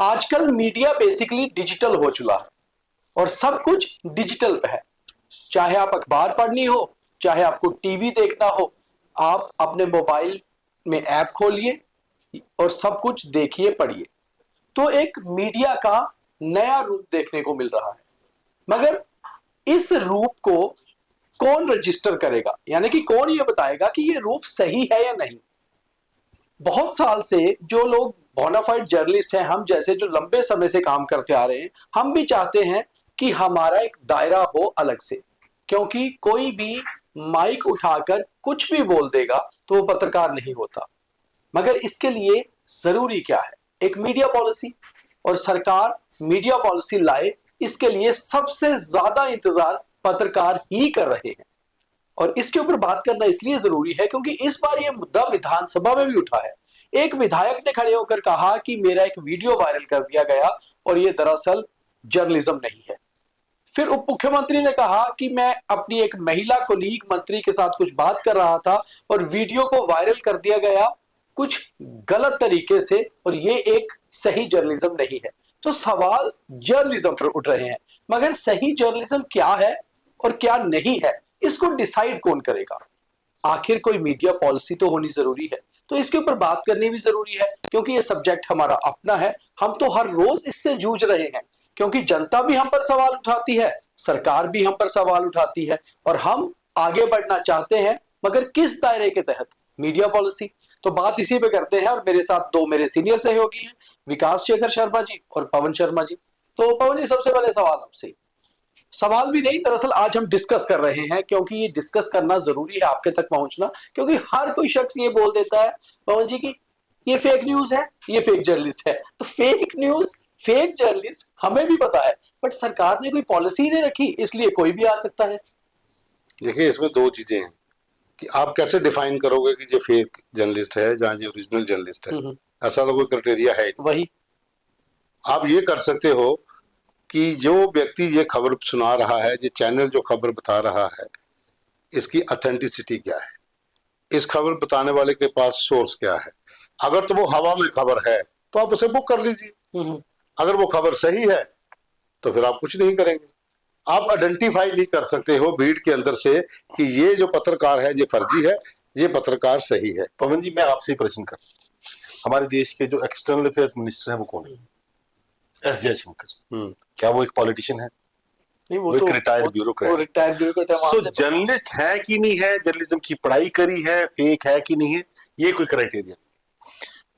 आजकल media basically digital हो चुका है और सब कुछ डिजिटल पे है। चाहे आप अखबार पढ़नी हो, चाहे आपको टीवी देखना हो, आप अपने मोबाइल में ऐप खोलिए और सब कुछ देखिए, पढ़िए। तो एक मीडिया का नया रूप देखने को मिल रहा है, मगर इस रूप को कौन रजिस्टर करेगा, यानी कि कौन ये बताएगा कि ये रूप सही है या नहीं। बहुत साल से जो लोग बोनाफाइड जर्नलिस्ट हैं, हम जैसे जो लंबे समय से काम करते आ रहे हैं, हम भी चाहते हैं कि हमारा एक दायरा हो अलग से, क्योंकि कोई भी माइक उठाकर कुछ भी बोल देगा तो वो पत्रकार नहीं होता। मगर इसके लिए जरूरी क्या है, एक मीडिया पॉलिसी, और सरकार मीडिया पॉलिसी लाए, इसके लिए सबसे ज्यादा इंतजार पत्रकार ही कर रहे हैं। और इसके ऊपर बात करना इसलिए जरूरी है क्योंकि इस बार यह मुद्दा विधानसभा में भी उठा है। एक विधायक ने खड़े होकर कहा कि मेरा एक वीडियो वायरल कर दिया गया और यह दरअसल जर्नलिज्म नहीं है। फिर उप मुख्यमंत्री ने कहा कि मैं अपनी एक महिला कोलीग मंत्री के साथ कुछ बात कर रहा था और वीडियो को वायरल कर दिया गया कुछ गलत तरीके से, और ये एक सही जर्नलिज्म नहीं है। तो सवाल जर्नलिज्म पर उठ रहे हैं, मगर सही जर्नलिज्म क्या है और क्या नहीं है, इसको डिसाइड कौन करेगा। आखिर कोई मीडिया पॉलिसी तो होनी जरूरी है, तो इसके ऊपर बात करनी भी जरूरी है, क्योंकि ये सब्जेक्ट हमारा अपना है। हम तो हर रोज इससे जूझ रहे हैं, क्योंकि जनता भी हम पर सवाल उठाती है, सरकार भी हम पर सवाल उठाती है, और हम आगे बढ़ना चाहते हैं, मगर किस दायरे के तहत, मीडिया पॉलिसी। तो बात इसी पे करते हैं, और मेरे साथ दो मेरे सीनियर सहयोगी हैं, विकास शेखर शर्मा जी और पवन शर्मा जी। तो पवन जी, सबसे पहले सवाल आपसे, सवाल भी नहीं, दरअसल आज हम डिस्कस कर रहे हैं, क्योंकि ये डिस्कस करना जरूरी है, आपके तक पहुंचना, क्योंकि हर कोई शख्स ये बोल देता है पवन जी की ये फेक न्यूज है, ये फेक जर्नलिस्ट है। तो फेक न्यूज, फेक जर्नलिस्ट हमें भी पता है, बट सरकार ने कोई पॉलिसी नहीं रखी, इसलिए कोई भी आ सकता है। देखिए, इसमें दो चीजें हैं कि आप कैसे डिफाइन करोगे कि ये फेक जर्नलिस्ट है जहां ये ओरिजिनल जर्नलिस्ट है। ऐसा तो कोई क्राइटेरिया है नहीं। वही आप ये कर सकते हो कि जो व्यक्ति ये खबर सुना रहा है, ये चैनल जो खबर बता रहा है, इसकी ऑथेंटिसिटी क्या है, इस खबर बताने वाले के पास सोर्स क्या है। अगर तो वो हवा में खबर है तो आप उसे बुक कर लीजिए, अगर वो खबर सही है तो फिर आप कुछ नहीं करेंगे। आप आइडेंटिफाई नहीं कर सकते हो भीड़ के अंदर से कि ये जो पत्रकार है ये फर्जी है, ये पत्रकार सही है। पवन जी, मैं आपसे प्रश्न कर, हमारे देश के जो एक्सटर्नल अफेयर्स मिनिस्टर हैं वो कौन है? एस जयशंकर। क्या वो एक पॉलिटिशियन है? नहीं, वो एक तो रिटायर्ड ब्यूरोक्रेट है। सो जर्नलिस्ट है कि नहीं है, जर्नलिज्म की पढ़ाई करी है, फेक है कि नहीं है, ये कोई क्राइटेरिया।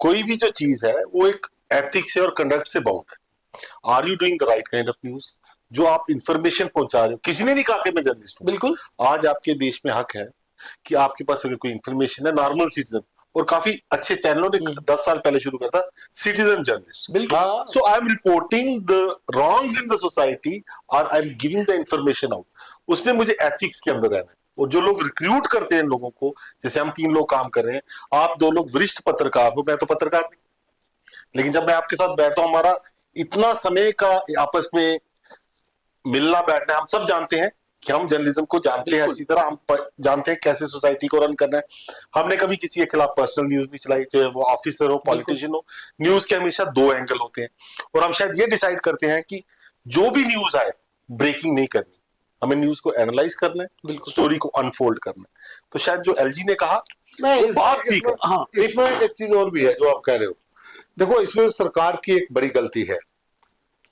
कोई भी जो चीज है वो एक एथिक्स से और कंडक्ट से बाउंड है। Are you doing the right kind of news? जो आप इंफॉर्मेशन पहुंचा रहे हो, किसी ने नहीं कहा कि मैं जर्नलिस्ट हूं। बिल्कुल, आज आपके देश में हक है कि आपके पास अगर कोई इंफॉर्मेशन है, नॉर्मल सिटीजन, और काफी अच्छे चैनलों ने 10 साल पहले शुरू किया था, citizen journalist. So I am reporting the wrongs in the society और I am giving the information out. उसमें मुझे एथिक्स के अंदर रहना है। और जो लोग रिक्रूट करते हैं लोगों को, जैसे हम 3 लोग काम कर रहे हैं, आप 2 लोग वरिष्ठ पत्रकार हो, मैं तो पत्रकार नहीं, लेकिन जब मैं आपके साथ बैठता हूं, हमारा इतना समय का आपस में मिलना बैठना, हम सब जानते हैं कि हम जर्नलिज्म को जानते हैं अच्छी तरह, हम जानते हैं कैसे सोसाइटी को रन करना है। हमने कभी किसी के खिलाफ पर्सनल न्यूज नहीं चलाई, चाहे वो ऑफिसर हो, पॉलिटिशियन हो। न्यूज के हमेशा 2 एंगल होते हैं, और हम शायद ये डिसाइड करते हैं कि जो भी न्यूज आए ब्रेकिंग नहीं करनी, हमें न्यूज को एनालाइज करना है, स्टोरी को अनफोल्ड करना है। तो शायद जो एलजी ने कहा, इसमें एक चीज और भी है जो आप कह रहे हो। देखो, इसमें सरकार की एक बड़ी गलती है।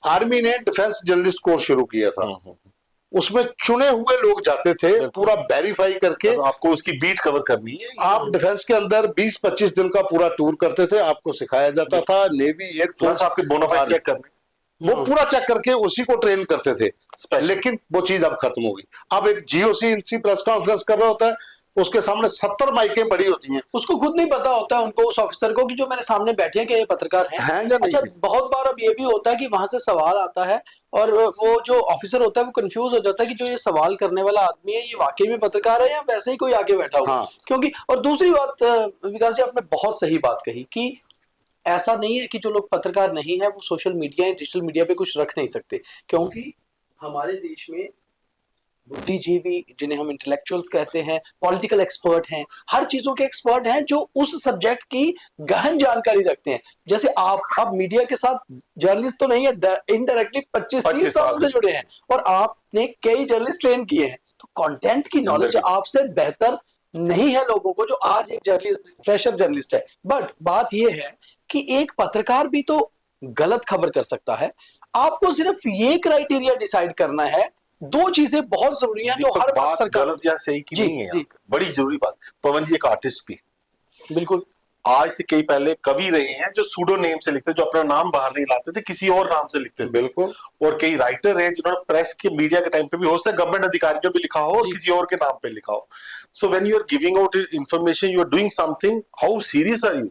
आर्मी ने डिफेंस जर्नलिस्ट कोर्स शुरू किया था, उसमें चुने हुए लोग जाते थे, पूरा वेरीफाई करके। तो आपको उसकी बीट कवर करनी है। आप डिफेंस के अंदर 20-25 दिन का पूरा टूर करते थे, आपको सिखाया जाता था, नेवी एयरफोर्स आपके बोनाफाइड चेक करने, वो पूरा चेक करके उसी को ट्रेन करते थे। लेकिन वो चीज अब खत्म होगी। अब एक जीओसी प्रेस कॉन्फ्रेंस कर रहा होता है, उसके सामने 70 माइकें पड़ी होती हैं, उसको खुद नहीं पता होता है, उनको, उस ऑफिसर को, कि जो मेरे सामने बैठे हैं कि ये पत्रकार हैं। अच्छा, बहुत बार अब ये भी होता है कि वहां से सवाल आता है और वो जो ऑफिसर होता है वो कंफ्यूज हो जाता है कि जो ये सवाल करने वाला आदमी है ये वाकई में पत्रकार है या वैसे ही कोई आगे बैठा हुआ। क्योंकि, और दूसरी बात विकास जी, आपने बहुत सही बात कही कि ऐसा नहीं है कि जो लोग पत्रकार नहीं है वो सोशल मीडिया या डिजिटल मीडिया पे कुछ रख नहीं सकते, क्योंकि हमारे देश में बुद्धिजीवी जिन्हें हम इंटेलेक्चुअल्स कहते हैं, पॉलिटिकल एक्सपर्ट हैं, हर चीजों के एक्सपर्ट हैं जो उस सब्जेक्ट की गहन जानकारी रखते हैं। जैसे आप अब मीडिया के साथ जर्नलिस्ट तो नहीं है, इनडायरेक्टली 25-30 साल से जुड़े हैं और आपने कई जर्नलिस्ट ट्रेन किए हैं, तो कंटेंट की नॉलेज आपसे बेहतर नहीं है लोगों को जो आज एक जर्नलिस्ट फ्रेशर जर्नलिस्ट है। बट बात यह है कि एक पत्रकार भी तो गलत खबर कर सकता है। आपको सिर्फ ये क्राइटेरिया डिसाइड करना है, दो चीजें बहुत जरूरी हैं जो हर बात सरकार गलत या सही की नहीं है, बड़ी जरूरी बात। पवन जी एक आर्टिस्ट भी, बिल्कुल आज से कई पहले कवि रहे हैं जो सूडो नेम से लिखते, जो अपना नाम बाहर नहीं लाते थे, किसी और नाम से लिखते थे। बिल्कुल। और कई राइटर हैं जिन्होंने प्रेस के मीडिया के टाइम पे भी हो सकता है गवर्नमेंट अधिकारियों भी लिखा हो और किसी और के नाम पे लिखा हो। So when you are giving out information, you are doing something, how serious are you?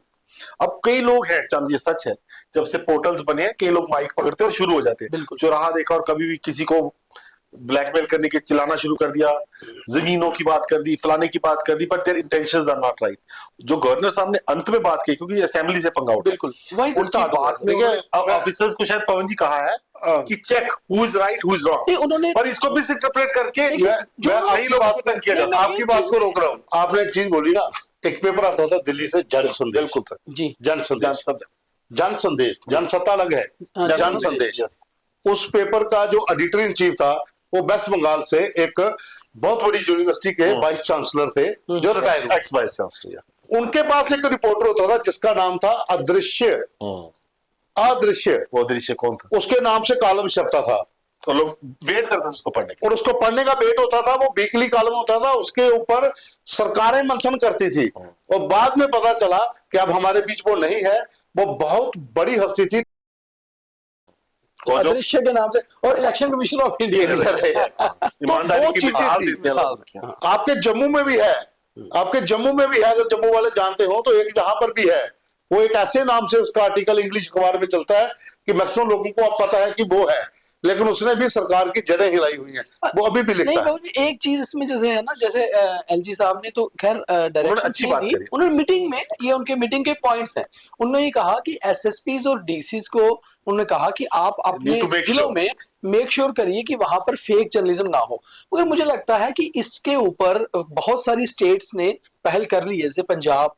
अब कई लोग हैं, चंद ये सच है, जब से पोर्टल्स बने हैं कई लोग माइक पकड़ते हैं और शुरू हो जाते हैं, चौराहा देखा और कभी भी किसी को ब्लैकमेल करने के चिल्लाना शुरू कर दिया, जमीनों की बात कर दी, फलाने की बात कर दी, but their intentions are not right. जो गवर्नर साहब ने अंत में बात की, क्योंकि असेंबली से पंगा उठा, बिल्कुल वहीं से उनकी स्टार्ट बात में ऑफिसर्स को शायद पवन जी कहा है कि check who is right who is wrong, उन्होंने पर इसको मिस इंटरप्रेट करके जो सही लोगों को तंग किया जा सकता है। आपकी बात को रोक रहा हूँ। आपने एक चीज बोली ना, एक पेपर आता था दिल्ली से, जन संदेश। बिल्कुल सर जी, जन संदेश, जन संदेश, जनसत्ता अलग है, जन संदेश। उस पेपर का जो एडिटर इन चीफ था वो वेस्ट बंगाल से एक बहुत बड़ी यूनिवर्सिटी के वाइस चांसलर थे जो रिटायर हुए। X vice chancellor. उनके पास एक रिपोर्टर होता था जिसका नाम था अदृश्य। अदृश्य, वो अदृश्य कौन था? उसके नाम से कॉलम छपता था तो लोग वेट करते थे उसको पढ़ने के, और उसको पढ़ने का वेट होता था। वो वीकली कॉलम होता था, उसके ऊपर सरकारें मंथन करती थी और बाद में पता चला कि अब हमारे बीच वो नहीं है। वो बहुत बड़ी हस्ती थी, अदृश्य के नाम से, और इलेक्शन कमीशन ऑफ इंडिया तो वो चीजें थी। आपके जम्मू में भी है, आपके जम्मू में भी है, अगर जम्मू वाले जानते हो तो एक जहां पर भी है, वो एक ऐसे नाम से उसका आर्टिकल इंग्लिश अखबार में चलता है कि मैक्सिमम लोगों को अब पता है कि वो है, लेकिन उसने भी सरकार की जड़ें हिलाई हुई हैं, वो अभी भी लिखता है। एक चीज इसमें जैसे है ना, जैसे एलजी साहब ने तो खैर डायरेक्शन अच्छी बात करी, उन्होंने मीटिंग में, ये उनके मीटिंग के पॉइंट्स हैं, उन्होंने ये कहा कि एसएसपीज और डीसीज को उन्होंने कहा कि आप अपने जिलों में मेक श्योर करिए कि वहां पर फेक जर्नलिज्म ना हो। मगर मुझे लगता है कि इसके ऊपर बहुत सारी स्टेट्स ने पहल कर ली है, जैसे पंजाब,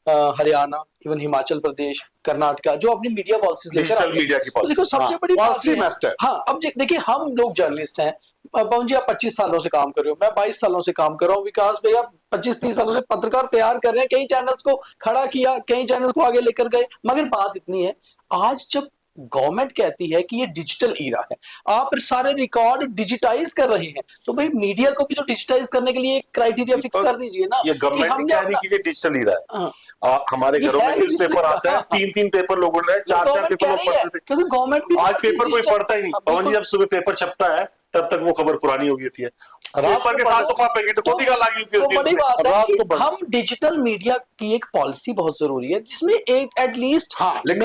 हरियाणा, इवन हिमाचल प्रदेश, कर्नाटका, जो अपनी मीडिया पॉलिसीज लेकर आए। मीडिया की पॉलिसी, देखो सबसे बड़ी पॉलिसी बात मास्टर। हाँ, अब देखिए हम लोग जर्नलिस्ट हैं, पवन जी आप 25 सालों से काम कर रहे हो, मैं 22 सालों से काम कर रहा हूँ, विकास भैया 25-30 सालों से पत्रकार तैयार कर रहे हैं, कई चैनल्स को खड़ा किया, कई चैनल्स को आगे लेकर गए। मगर बात इतनी है, आज जब गवर्नमेंट कहती है कि ये डिजिटल ईरा है, आप सारे रिकॉर्ड डिजिटाइज कर रहे हैं, तो भाई मीडिया को भी तो डिजिटाइज करने के लिए एक क्राइटेरिया फिक्स कर दीजिए ना। ये गवर्नमेंट कह रही है कि ये डिजिटल ईरा है। हमारे घरों में न्यूज़पेपर आता है, 3-3 पेपर लोगों ने, 4-4 पेपर लोग पढ़ते थे, क्योंकि गवर्नमेंट भी आज पेपर कोई पढ़ता ही नहीं। पवन जी जब सुबह पेपर छपता है तब तक वो खबर पुरानी हो गई होती है, पेपर के साथ तो पैकेट खोदी का लगी होती है। तो बड़ी बात है कि हम डिजिटल मीडिया की एक पॉलिसी बहुत जरूरी है जिसमें एक एटलीस्ट, हाँ, लेकिन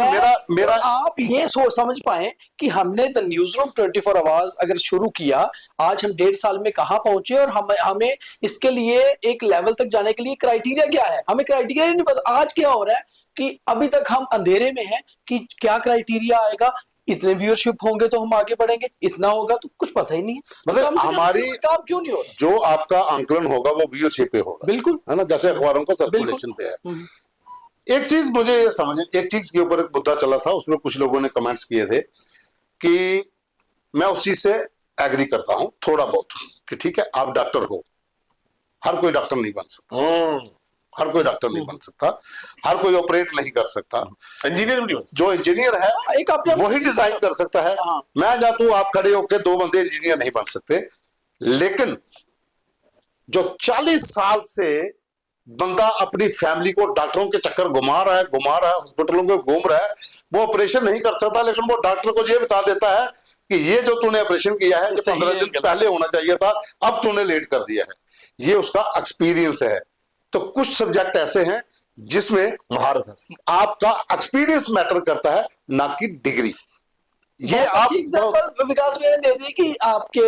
मेरा आप ये समझ पाए कि हमने द न्यूज रूम 24 आवर्स अगर शुरू किया, आज हम 1.5 साल में कहां पहुंचे और हमें इसके लिए एक लेवल तक जाने के लिए क्राइटेरिया क्या है, हमें क्राइटेरिया नहीं पता। आज क्या हो रहा है कि अभी तक हम अंधेरे में हैं कि क्या क्राइटेरिया आएगा, इतने व्यूअरशिप होंगे तो हम आगे बढ़ेंगे, इतना होगा तो कुछ पता ही नहीं है। मतलब हमारी काम क्यों नहीं हो रहा? जो आपका आंकलन होगा वो व्यूअरशिप पे होगा, बिल्कुल, है ना, जैसे अखबारों का सर्कुलेशन पे है। एक चीज मुझे ये समझ, एक चीज के ऊपर एक मुद्दा चला था, उसमें कुछ लोगों ने कमेंट्स किए थे कि मैं उस चीज से एग्री करता हूं थोड़ा बहुत, कि ठीक है आप डॉक्टर हो, हर कोई डॉक्टर नहीं बन सकता, हर कोई डॉक्टर नहीं बन सकता, हर कोई ऑपरेट नहीं कर सकता, इंजीनियर भी नहीं, जो इंजीनियर है एक वही डिजाइन कर सकता है। मैं जातू आप खड़े होकर 2 बंदे इंजीनियर नहीं बन सकते, लेकिन जो 40 साल से बंदा अपनी फैमिली को डॉक्टरों के चक्कर घुमा रहा है, हॉस्पिटलों में घूम रहा है, वो ऑपरेशन नहीं कर सकता, लेकिन वो डॉक्टर को ये बता देता है कि ये जो तूने ऑपरेशन किया है 15 दिन पहले होना चाहिए था, अब तूने लेट कर दिया है। ये उसका एक्सपीरियंस है। तो कुछ सब्जेक्ट ऐसे हैं जिसमें महारत है, आपका एक्सपीरियंस मैटर करता है, ना कि डिग्री। ये आप एग्जांपल विकास मैंने दे दी कि आपके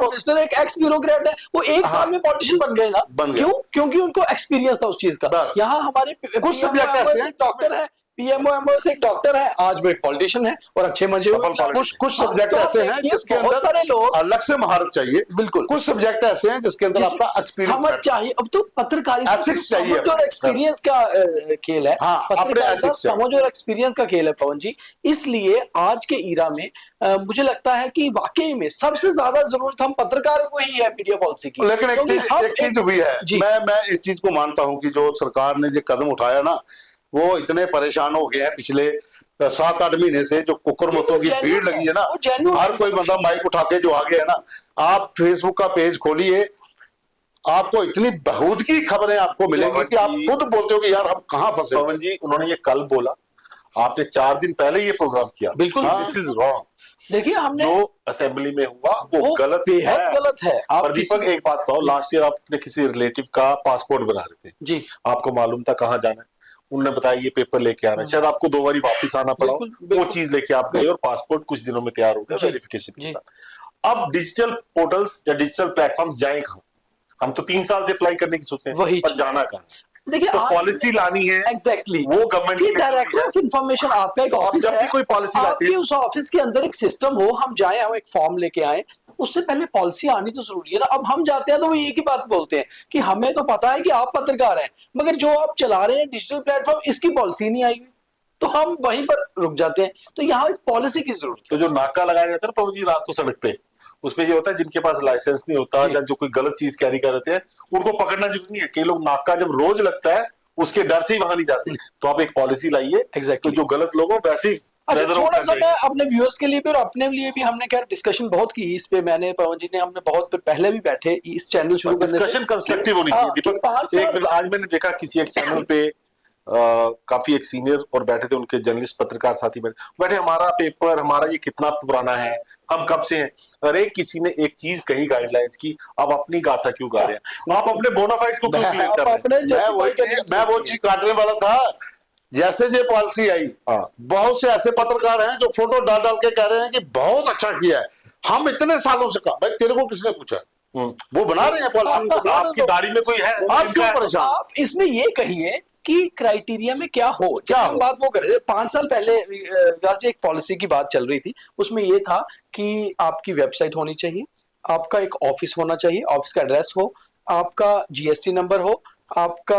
मिनिस्टर एक एक्स ब्यूरोक्रेट है, वो 1 साल में पॉलिटिशियन बन गए ना, क्यों? क्योंकि उनको एक्सपीरियंस था उस चीज का। यहाँ हमारे कुछ सब्जेक्ट ऐसे हैं, डॉक्टर है, पीएमओ एमओ से एक डॉक्टर है, आज वो एक पॉलिटिशियन है और अच्छे मजे सफल politician। कुछ सब्जेक्ट तो ऐसे आप हैं देखिए, जिसके बहुत अंदर सारे लोग अलग से महारत चाहिए, बिल्कुल। कुछ सब्जेक्ट ऐसे हैं जिसके अंदर आपका समझ एक्सपीरियंस चाहिए। अब तो पत्रकारिता Ethics चाहिए। समझ और एक्सपीरियंस का खेल है। हाँ, अपने पत्रकारिता ethics चाहिए। समझ और एक्सपीरियंस का खेल है पवन जी। इसलिए आज के ईरा में मुझे लगता है कि वाकई में सबसे ज्यादा जरूरत हम पत्रकारों को ही है मीडिया पॉलिसी की। लेकिन एक चीज भी है, जी। मैं इस चीज को मानता हूं कि जो सरकार ने जो कदम उठाया ना, वो इतने परेशान हो गए हैं पिछले 7-8 महीने से, जो कुकर मतों की भीड़ लगी है ना, हर कोई बंदा माइक उठा के जो आ गया है ना, आप फेसबुक का पेज खोलिए, आपको इतनी बहुत की खबरें आपको मिलेंगी कि आप खुद बोलते हो कि यार हम कहाँ फंसे। पवन जी, उन्होंने ये कल बोला, आपने 4 दिन पहले ये प्रोग्राम किया। बिल्कुल। This is wrong. देखिए हमने जो असेंबली में हुआ वो गलत बेहद है। गलत है। आप और दीपक एक बात बताओ, लास्ट ईयर आपने किसी रिलेटिव का पासपोर्ट बना रहे थे जी, आपको मालूम था कहाँ जाना है, उन्होंने बताया ये पेपर लेके आना है, शायद आपको 2 बारी वापस आना पड़ा, बिल्कुल, बिल्कुल। वो चीज लेके आप गए और पासपोर्ट कुछ दिनों में तैयार हो गया वेरिफिकेशन के जी। साथ। अब डिजिटल पोर्टल्स या डिजिटल प्लेटफॉर्म जाए कहाँ? हम तो 3 साल से अप्लाई करने की सोच रहे हैं, वही पर चीज। जाना कहाँ? देखिए तो पॉलिसी लानी है, एग्जैक्टली वो गवर्नमेंट की डायरेक्टर ऑफ इंफॉर्मेशन आपका एक तो आप ऑफिस जब है, भी कोई पॉलिसी लाते आपकी हैं, उस ऑफिस के अंदर एक सिस्टम हो, हम जाए, हम एक फॉर्म लेके आए, उससे पहले पॉलिसी आनी तो जरूरी है ना। अब हम जाते हैं तो वो एक ही बात बोलते हैं कि हमें तो पता है कि आप पत्रकार हैं, मगर जो आप चला रहे हैं डिजिटल प्लेटफॉर्म, इसकी पॉलिसी नहीं आई हुई, तो हम वहीं पर रुक जाते हैं। तो यहाँ एक पॉलिसी की जरूरत तो जो नाका लगाया जाता है ना पवन जी रात को सड़क पे, उसमें ये होता है जिनके पास लाइसेंस नहीं होता या जो कोई गलत चीज कैरी कर रहे हैं, उनको पकड़ना जरूरी नहीं है। कई लोग नाका जब रोज लगता है उसके डर से ही वहां नहीं जाते। तो आप एक पॉलिसी लाइए, Exactly। तो जो गलत लोग हो वैसे ही अच्छा, weather out थोड़ा कर सा देंगे। मैं अपने व्यूअर्स के लिए भी और अपने लिए भी, हमने खैर डिस्कशन बहुत की इस पे, मैंने पवन जी ने, हमने बहुत पहले भी बैठे इस चैनल शुरू करने से। डिस्कशन कंस्ट्रक्टिव होनी चाहिए हाँ, कि दीपक। 5 साल एक मिनट, आज मैंने देखा किसी एक चैनल पे काफी एक सीनियर और बैठे थे, उनके जर्नलिस्ट पत्रकार साथी बैठे, हमारा पेपर, हमारा ये कितना पुराना है, हम कब से हैं। अरे किसी ने एक चीज कही गाइडलाइंस की, आप अपनी गाथा क्यों गा रहे हैं? आप अपने बोनाफाइड्स को क्यों क्लेम कर रहे हैं? मैं वो चीज काटने वाला था। जैसे ये पॉलिसी आई, हाँ। बहुत से ऐसे पत्रकार हैं जो फोटो डाल डाल के कह रहे हैं कि बहुत अच्छा किया है, हम इतने सालों से कहा। भाई तेरे को किसने पूछा? वो बना रहे हैं पॉलिसी, आपकी दाढ़ी में कोई है? आप क्यों परेशान? आप इसमें ये कहिए कि क्राइटेरिया में क्या हो, क्या हम बात वो कर रहे थे 5 साल पहले, व्यास जी, एक पॉलिसी की बात चल रही थी, उसमें ये था कि आपकी वेबसाइट होनी चाहिए, आपका एक ऑफिस होना चाहिए, ऑफिस का एड्रेस हो, आपका जीएसटी नंबर हो, आपका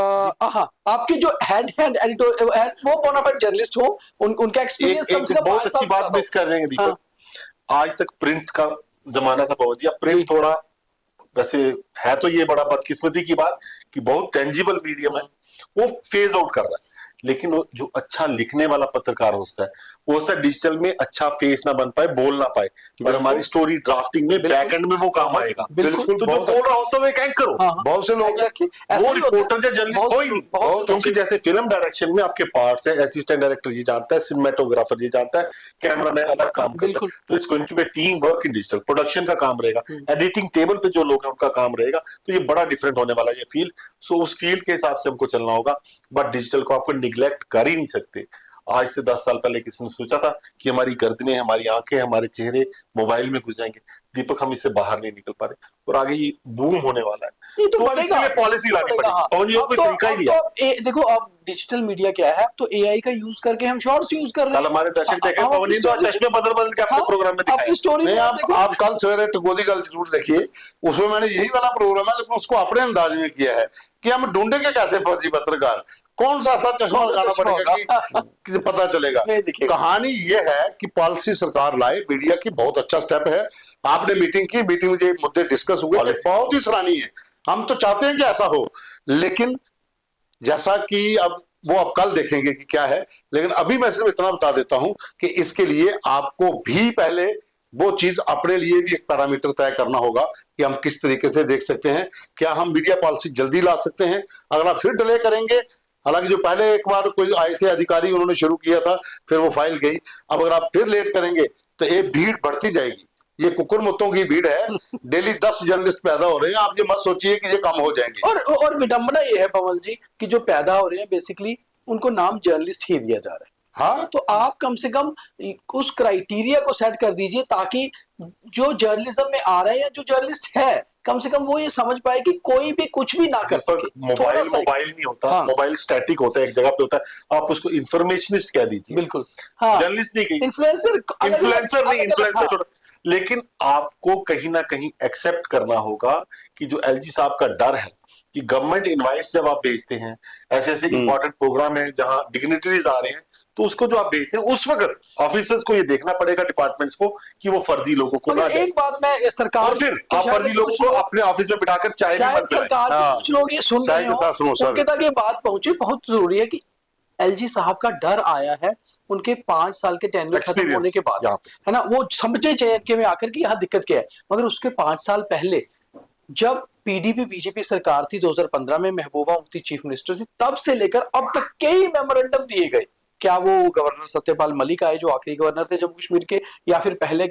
आपके जो हेड एडिटर वो बोनाफाइड जर्नलिस्ट हो, उनका एक्सपीरियंस कम से कम बहुत 5 अच्छी साल बात मिस कर रहे हैं दीपक। हाँ। आज तक प्रिंट का जमाना था पवन जी, अब प्रिंट थोड़ा, वैसे है तो ये बड़ा बदकिस्मती की बात कि बहुत टेंजिबल मीडियम है, वो फेज आउट कर रहा है। लेकिन वो जो अच्छा लिखने वाला पत्रकार होता है, वो होता है डिजिटल में अच्छा फेस ना बन पाए, बोल ना पाए, पर हमारी स्टोरी ड्राफ्टिंग में बैक एंड में वो काम आएगा। बिल्कुल। तो जो बोल रहा होता है वो एक एंकर हो। बहुत से लोग वो रिपोर्टर या जर्नलिस्ट हो ही नहीं, क्योंकि जैसे फिल्म डायरेक्शन में आपके पार्ट्स है, असिस्टेंट डायरेक्टर ये जानता है, सिनेमेटोग्राफर ये जानता है, कैमरामैन अलग काम करता है, तो it's going to be team work in digital. Production का काम रहेगा, एडिटिंग टेबल पे जो लोग हैं उनका काम रहेगा, तो ये बड़ा डिफरेंट होने वाला है ये फील्ड। सो उस फील्ड के हिसाब से हमको चलना होगा, बट डिजिटल को आपको निग्लेक्ट कर ही नहीं सकते। आज से 10 साल पहले किसी ने सोचा था कि हमारी गर्दनें, हमारी आंखें, हमारे चेहरे मोबाइल में घुस जाएंगे? दीपक, हम इससे बाहर नहीं निकल पा रहे और आगे ये बूम होने वाला है। तो बढ़ेगा, पॉलिसी लानी पड़ेगी पवन जी, कोई तरीका ही नहीं है। देखो अब डिजिटल मीडिया क्या है, तो एआई का यूज करके हम शॉर्ट्स यूज कर रहे हैं। कल हमारे दर्शक देखे पवन जी, तो चश्मे बदल बदल के अपने प्रोग्राम में दिखाए। अपनी स्टोरी में आप कल सवेरे टकोदी गल जरूर देखिए, उसमें मैंने यही वाला प्रोग्राम है, लेकिन उसको अपने अंदाज में किया है कि हम ढूंढेंगे कैसे फर्जी पत्रकार, कौन सा ऐसा चश्मा लगाना पड़ेगा कि पता चलेगा। कहानी ये है कि पॉलिसी सरकार लाए, मीडिया की बहुत अच्छा स्टेप है। आपने मीटिंग की, मीटिंग में ये मुद्दे डिस्कस हुए, बहुत ही सराहनीय है। हम तो चाहते हैं कि ऐसा हो, लेकिन जैसा कि अब कल देखेंगे कि क्या है, लेकिन अभी मैं सिर्फ इतना बता देता हूं कि इसके लिए आपको भी पहले वो चीज अपने लिए भी एक पैरामीटर तय करना होगा कि हम किस तरीके से देख सकते हैं, क्या हम मीडिया पॉलिसी जल्दी ला सकते हैं। अगर आप फिर डिले करेंगे, हालांकि जो पहले एक बार कोई आए थे अधिकारी, उन्होंने शुरू किया था, फिर वो फाइल गई, अब अगर आप फिर लेट करेंगे तो ये भीड़ बढ़ती जाएगी। ये कुकुर मुत्तों की भीड़ है, डेली 10 जर्नलिस्ट पैदा हो रहे हैं, आप ये मत सोचिए कि ये कम हो जाएंगे। और विडंबना ये है पवन जी कि जो पैदा हो रहे हैं बेसिकली उनको नाम जर्नलिस्ट ही दिया जा रहा है। हाँ, तो आप कम से कम उस क्राइटेरिया को सेट कर दीजिए ताकि जो जर्नलिज्म में आ रहे हैं, जो जर्नलिस्ट है, कम से कम वो ये समझ पाए कि कोई भी कुछ भी ना कर सके। मोबाइल मोबाइल नहीं होता, हाँ। मोबाइल स्टैटिक होता है, एक जगह पे होता है, आप उसको इंफॉर्मेशनिस्ट कह दीजिए, बिल्कुल, हाँ, जर्नलिस्ट नहीं कही, इन्फ्लुएंसर इन्फ्लुएंसर नहीं, इन्फ्लुएंसर छोटा। लेकिन आपको कहीं ना कहीं एक्सेप्ट करना होगा कि जो एलजी साहब का डर है कि गवर्नमेंट इनवाइट्स जब आप भेजते हैं, ऐसे ऐसे इंपॉर्टेंट प्रोग्राम है जहां डिग्निटरीज आ रहे हैं, तो उसको जो आप भेजते हैं उस वक्त ऑफिसर्स को ये देखना पड़ेगा, डिपार्टमेंट्स को, कि वो फर्जी लोगों को ना जाए। एक बात मैं सरकार, और फिर आप फर्जी लोगों को अपने ऑफिस में बिठाकर चाय भी मत पिलाएं। सरकार के कुछ लोग ये सुन रहे हो, उनके तक ये बात पहुंचे, बहुत जरूरी है कि एलजी साहब का डर आया है उनके 5 साल के टेन्योर खत्म होने के बाद, है ना, वो समझे JNK में आकर कि यहाँ दिक्कत क्या है। मगर उसके 5 साल पहले जब PDP बीजेपी सरकार थी 2015 में, महबूबा मुफ्ती चीफ मिनिस्टर थी, तब से लेकर अब तक कई मेमोरेंडम दिए गए। क्या वो गवर्नर सत्यपाल मलिक आए जो आखिरी गवर्नर थे जम्मू कश्मीर के, या फिर पहले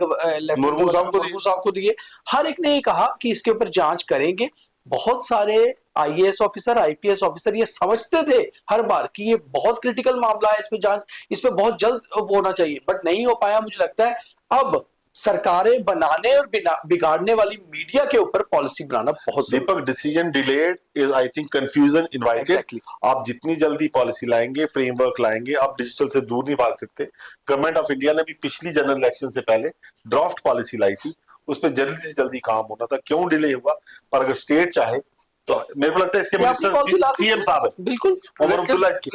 मुर्मू साहब को दिए, हर एक ने ये कहा कि इसके ऊपर जांच करेंगे। बहुत सारे IAS ऑफिसर, IPS ऑफिसर ये समझते थे हर बार कि ये बहुत क्रिटिकल मामला है, इस पे जांच, इस पे बहुत जल्द वो होना चाहिए, बट नहीं हो पाया। मुझे लगता है अब सरकारें बनाने और बिगाड़ने वाली मीडिया के ऊपर पॉलिसी बनाना बहुत। Deepak, decision delayed is I think confusion invited. आप जितनी जल्दी पॉलिसी लाएंगे, फ्रेमवर्क लाएंगे, आप डिजिटल से दूर नहीं भाग सकते। गवर्नमेंट ऑफ इंडिया ने भी पिछली जनरल इलेक्शन से पहले ड्राफ्ट पॉलिसी लाई थी, उस पर जल्दी से जल्दी काम होना था, क्यों डिले हुआ? पर अगर स्टेट चाहे तो मेरे को लगता है इसके मिनिस्टर CM साहब है, बिल्कुल,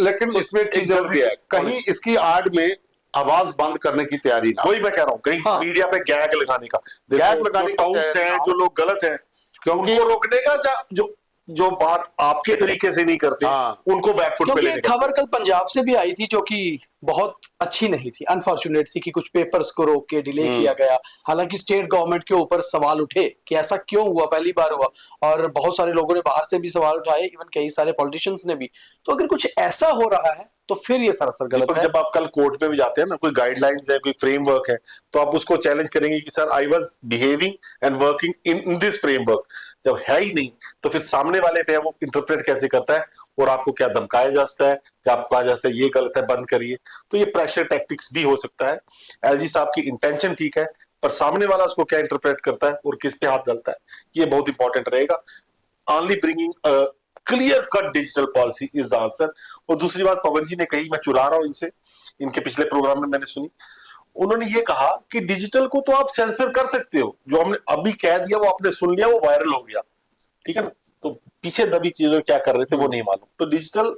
लेकिन इसमें एक चीज और भी है, कहीं इसकी आड़ में आवाज बंद करने की तैयारी ना। वही मैं कह रहा हूँ, कहीं मीडिया पे गैग लगाने का, गैग लगाने का, जो लोग गलत हैं क्योंकि उनको रोकने का, जो बात आपके तरीके से नहीं करते, उनको बैकफुट पे लेने का। खबर कल पंजाब से भी आई थी जो कि बहुत अच्छी नहीं थी, अनफॉर्चुनेट थी, कि कुछ पेपर्स को रोक के डिले किया गया। हालांकि स्टेट गवर्नमेंट के ऊपर सवाल उठे कि ऐसा क्यों हुआ, पहली बार हुआ, और बहुत सारे लोगों ने बाहर से भी सवाल उठाए, इवन कई सारे पॉलिटिशियंस ने भी। तो अगर कुछ ऐसा हो रहा है तो फिर ये सरासर गलत है। जब आप कल कोर्ट में भी जाते हैं ना, कोई गाइडलाइंस है, कोई फ्रेमवर्क है, तो आप उसको चैलेंज करेंगे कि sir I was behaving and working in this framework. जब है ही नहीं तो फिर सामने वाले पे वो इंटरप्रेट कैसे करता है, और आपको क्या धमकाया जाता है, जब आपको कहा जाता है ये गलत है, बंद करिए। तो ये प्रेशर टैक्टिक्स भी हो सकता है। एलजी साहब की इंटेंशन ठीक है, पर सामने वाला उसको क्या इंटरप्रेट करता है और किस पे हाथ डालता है, ये बहुत इंपॉर्टेंट रहेगा। Only bringing clear cut digital policy is the answer. और दूसरी बात पवन जी ने कही, मैं चुरा रहा हूं इनसे, इनके पिछले प्रोग्राम में मैंने सुनी, उन्होंने ये कहा कि डिजिटल को तो आप सेंसर कर सकते हो, जो हमने अभी कह दिया वो आपने सुन लिया, वो वायरल हो गया, ठीक है ना, तो पीछे दबी चीजों क्या कर रहे थे वो नहीं मालूम। तो डिजिटल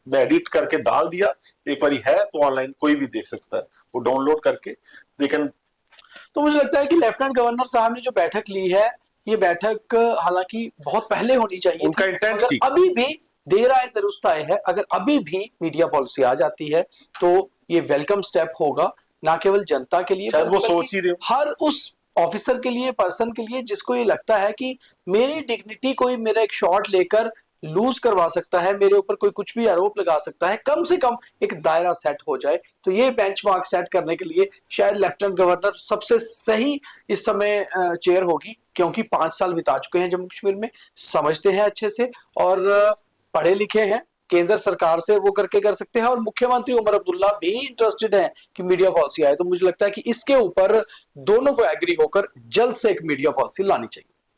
में एडिट करके डाल दिया, एक बार है तो ऑनलाइन कोई भी देख सकता है, वो डाउनलोड करके देखें। तो मुझे लगता है कि लेफ्टिनेंट गवर्नर साहब ने जो बैठक ली है, ये बैठक हालांकि बहुत पहले होनी चाहिए, उनका इंटेंट थी, अभी भी देर आए दुरुस्त आए है। अगर अभी भी मीडिया पॉलिसी आ जाती है तो ये वेलकम स्टेप होगा, ना केवल जनता के लिए, शायद वो सोच ही रहे हो, हर उस ऑफिसर के लिए, पर्सन के लिए जिसको ये लगता है कि मेरी डिग्निटी कोई मेरा एक शॉट लेकर लूज करवा सकता है, मेरे ऊपर कोई कुछ भी आरोप लगा सकता है, कम से कम एक दायरा सेट हो जाए। तो ये बेंचमार्क सेट करने के लिए शायद लेफ्टिनेंट गवर्नर सबसे सही इस समय चेयर होगी, क्योंकि 5 साल बिता चुके हैं जम्मू कश्मीर में, समझते हैं अच्छे से, और पढ़े लिखे हैं, केंद्र सरकार से वो करके कर सकते हैं, और मुख्यमंत्री उमर अब्दुल्ला भी इंटरेस्टेड हैं कि मीडिया पॉलिसी आए। तो मुझे लगता है कि इसके ऊपर दोनों को एग्री होकर जल्द से एक मीडिया पॉलिसी लानी चाहिए।